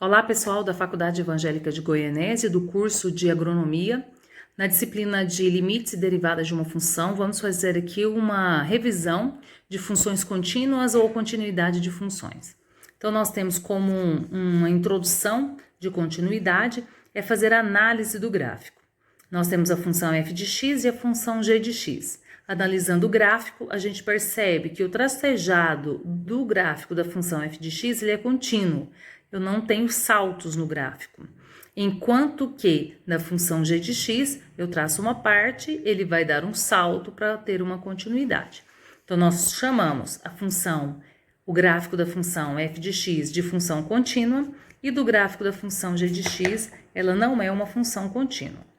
Olá, pessoal da Faculdade Evangélica de Goianésia, do curso de Agronomia. Na disciplina de limites e derivadas de uma função, vamos fazer aqui uma revisão de funções contínuas ou continuidade de funções. Então, nós temos como uma introdução de continuidade, é fazer a análise do gráfico. Nós temos a função f de x e a função g de x. Analisando o gráfico, a gente percebe que o tracejado do gráfico da função f de x ele é contínuo. Eu não tenho saltos no gráfico. Enquanto que na função g de x, eu traço uma parte, ele vai dar um salto para ter uma continuidade. Então, nós chamamos o gráfico da função f de x de função contínua e do gráfico da função g de x, ela não é uma função contínua.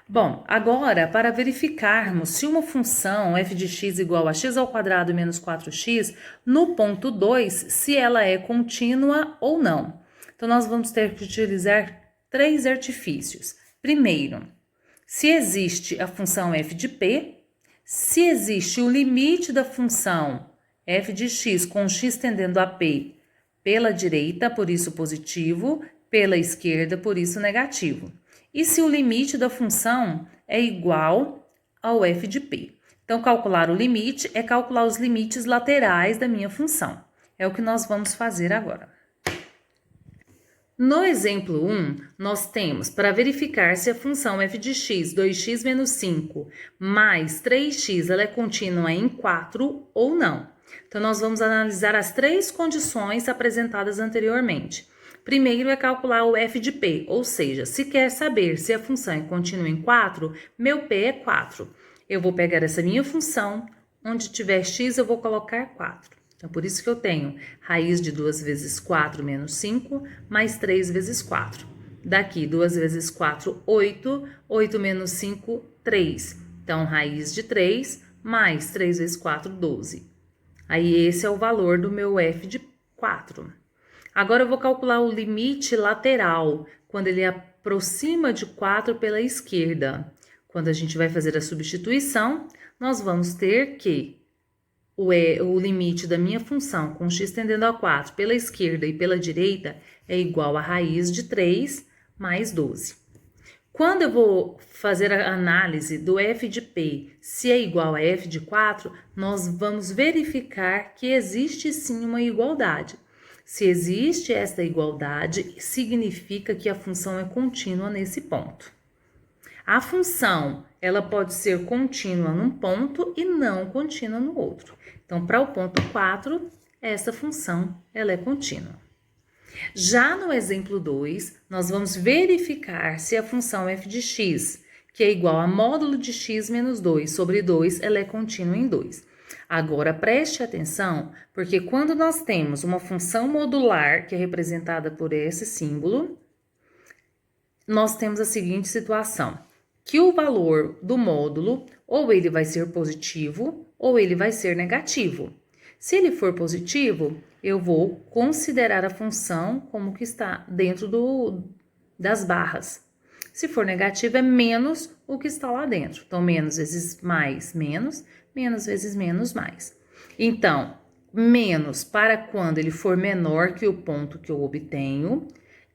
Bom, agora, para verificarmos se uma função f de x igual a x ao quadrado menos 4x, no ponto 2, se ela é contínua ou não. Então, nós vamos ter que utilizar três artifícios. Primeiro, se existe a função f de p, se existe o limite da função f de x com x tendendo a p pela direita, por isso positivo, pela esquerda, por isso negativo. E se o limite da função é igual ao f de p. Então, calcular o limite é calcular os limites laterais da minha função. É o que nós vamos fazer agora. No exemplo 1, nós temos para verificar se a função f de x, 2x menos 5, mais 3x, ela é contínua em 4 ou não. Então, nós vamos analisar as três condições apresentadas anteriormente. Primeiro é calcular o f de p, ou seja, se quer saber se a função é contínua em 4, meu p é 4. Eu vou pegar essa minha função, onde tiver x eu vou colocar 4. Então, por isso que eu tenho raiz de 2 vezes 4 menos 5, mais 3 vezes 4. Daqui, 2 vezes 4, 8, 8 menos 5, 3. Então, raiz de 3, mais 3 vezes 4, 12. Aí, esse é o valor do meu f de 4. Agora, eu vou calcular o limite lateral, quando ele aproxima de 4 pela esquerda. Quando a gente vai fazer a substituição, nós vamos ter que o limite da minha função com x tendendo a 4 pela esquerda e pela direita é igual a raiz de 3 mais 12. Quando eu vou fazer a análise do f de p, se é igual a f de 4, nós vamos verificar que existe sim uma igualdade. Se existe esta igualdade, significa que a função é contínua nesse ponto. A função, ela pode ser contínua num ponto e não contínua no outro. Então, para o ponto 4, essa função, ela é contínua. Já no exemplo 2, nós vamos verificar se a função f de x, que é igual a módulo de x menos 2 sobre 2, ela é contínua em 2. Agora, preste atenção, porque quando nós temos uma função modular, que é representada por esse símbolo, nós temos a seguinte situação, que o valor do módulo, ou ele vai ser positivo, ou ele vai ser negativo. Se ele for positivo, eu vou considerar a função como que está dentro das barras. Se for negativo, é menos o que está lá dentro. Então, menos vezes mais, menos vezes menos, mais. Então, menos para quando ele for menor que o ponto que eu obtenho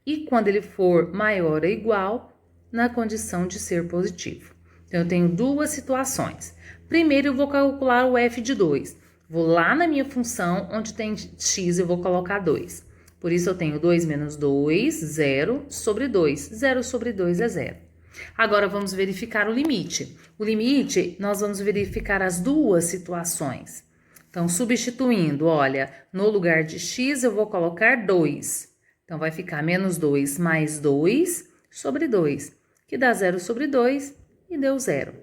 e quando ele for maior ou igual na condição de ser positivo. Então, eu tenho duas situações. Primeiro, eu vou calcular o f de 2. Vou lá na minha função, onde tem x, eu vou colocar 2. Por isso, eu tenho 2 menos 2, 0 sobre 2. 0 sobre 2 é 0. Agora, vamos verificar o limite. O limite, nós vamos verificar as duas situações. Então, substituindo, olha, no lugar de x, eu vou colocar 2. Então, vai ficar menos 2 mais 2 sobre 2, que dá 0 sobre 2 e deu 0.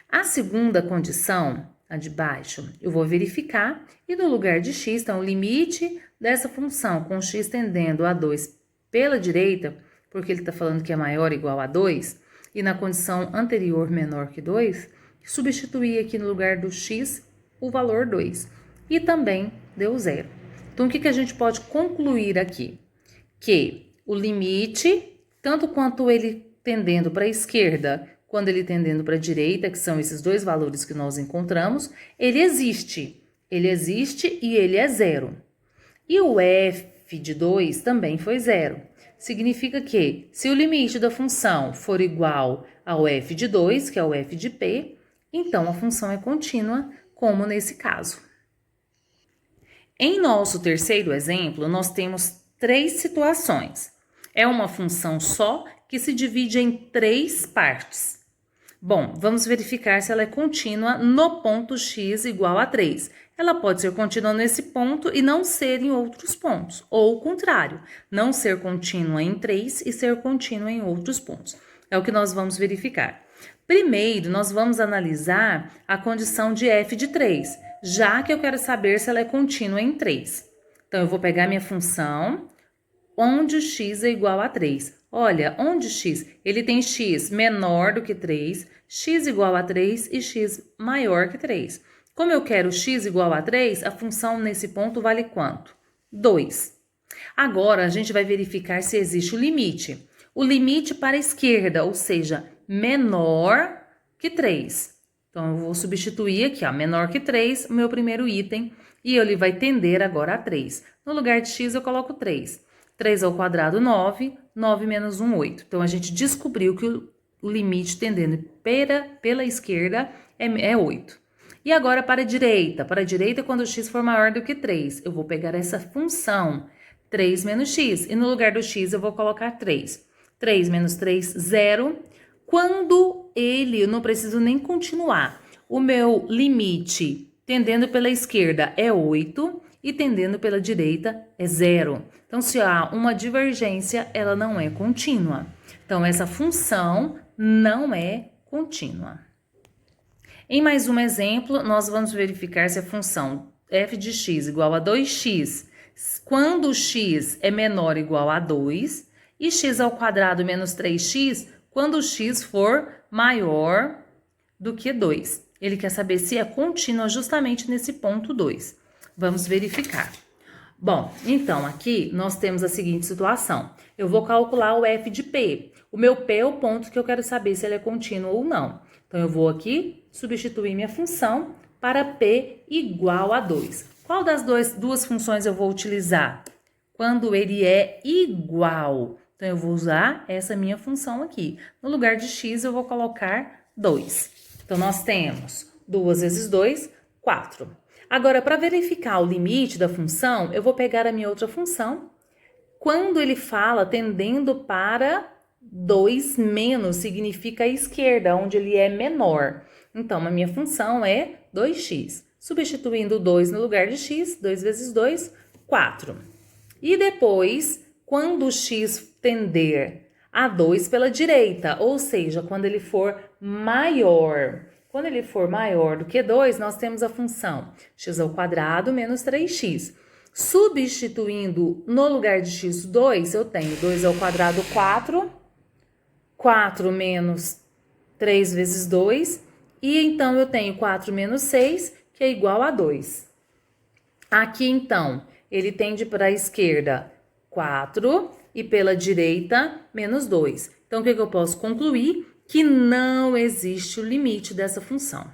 A segunda condição, a de baixo, eu vou verificar e no lugar de x, então, o limite dessa função com x tendendo a 2 pela direita, porque ele está falando que é maior ou igual a 2, e na condição anterior menor que 2, substituir aqui no lugar do x o valor 2. E também deu 0. Então, o que a gente pode concluir aqui? Que o limite, tanto quanto ele tendendo para a esquerda, quanto ele tendendo para a direita, que são esses dois valores que nós encontramos, ele existe. Ele existe e ele é 0. E o f f de 2 também foi zero. Significa que, se o limite da função for igual ao f de 2, que é o f de p, então a função é contínua, como nesse caso. Em nosso terceiro exemplo, nós temos 3 situações. É uma função só que se divide em 3 partes. Bom, vamos verificar se ela é contínua no ponto x igual a 3. Ela pode ser contínua nesse ponto e não ser em outros pontos. Ou o contrário, não ser contínua em 3 e ser contínua em outros pontos. É o que nós vamos verificar. Primeiro, nós vamos analisar a condição de f de 3, já que eu quero saber se ela é contínua em 3. Então, eu vou pegar minha função, onde x é igual a 3. Olha, onde x? Ele tem x menor do que 3, x igual a 3 e x maior que 3. Como eu quero x igual a 3, a função nesse ponto vale quanto? 2. Agora, a gente vai verificar se existe o limite. O limite para a esquerda, ou seja, menor que 3. Então, eu vou substituir aqui, ó, menor que 3, o meu primeiro item, e ele vai tender agora a 3. No lugar de x, eu coloco 3. 3 ao quadrado, 9. 9 menos 1, 8. Então, a gente descobriu que o limite tendendo pela esquerda é 8. E agora para a direita. Para a direita, quando x for maior do que 3, eu vou pegar essa função, 3 menos x. E no lugar do x, eu vou colocar 3. 3 menos 3, 0. Quando eu não preciso nem continuar. O meu limite tendendo pela esquerda é 8 e tendendo pela direita é 0. Então, se há uma divergência, ela não é contínua. Então, essa função não é contínua. Em mais um exemplo, nós vamos verificar se a função f de x igual a 2x, quando x é menor ou igual a 2, e x ao quadrado menos 3x, quando x for maior do que 2. Ele quer saber se é contínua justamente nesse ponto 2. Vamos verificar. Bom, então aqui nós temos a seguinte situação. Eu vou calcular o f de p. O meu p é o ponto que eu quero saber se ele é contínuo ou não. Então, eu vou aqui substituir minha função para p igual a 2. Qual das duas funções eu vou utilizar? Quando ele é igual. Então, eu vou usar essa minha função aqui. No lugar de x, eu vou colocar 2. Então, nós temos 2 vezes 2, 4. Agora, para verificar o limite da função, eu vou pegar a minha outra função. Quando ele fala tendendo para 2 menos, significa a esquerda, onde ele é menor. Então, a minha função é 2x. Substituindo 2 no lugar de x, 2 vezes 2, 4. E depois, quando o x tender a 2 pela direita, ou seja, quando ele for maior. Quando ele for maior do que 2, nós temos a função x ao quadrado menos 3x. Substituindo no lugar de x 2, eu tenho 2 ao quadrado 4, 4 menos 3 vezes 2, e então eu tenho 4 menos 6, que é igual a 2. Aqui, então, ele tende para a esquerda 4 e pela direita menos 2. Então, o que eu posso concluir? Que não existe o limite dessa função.